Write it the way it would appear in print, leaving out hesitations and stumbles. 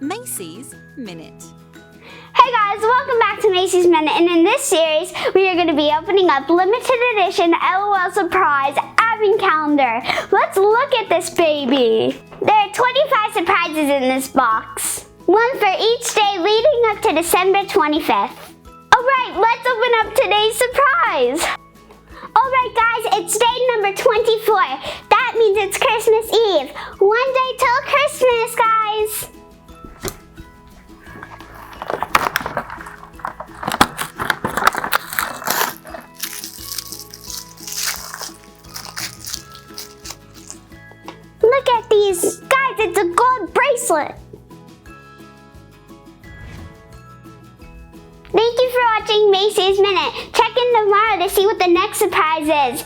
Macie's Minute. Hey guys, welcome back to Macie's Minute, and in this series, we are going to be opening up limited edition L.O.L surprise advent calendar. Let's look at this baby. There are 25 surprises in this box. One for each day leading up to December 25th. Alright, let's open up today's surprise. Alright guys, it's day number 24. That means it's Christmas Eve. One day till Christmas, guys. Look at these. Guys, it's a gold bracelet. Thank you for watching Macie's Minute. Check in tomorrow to see what the next surprise is.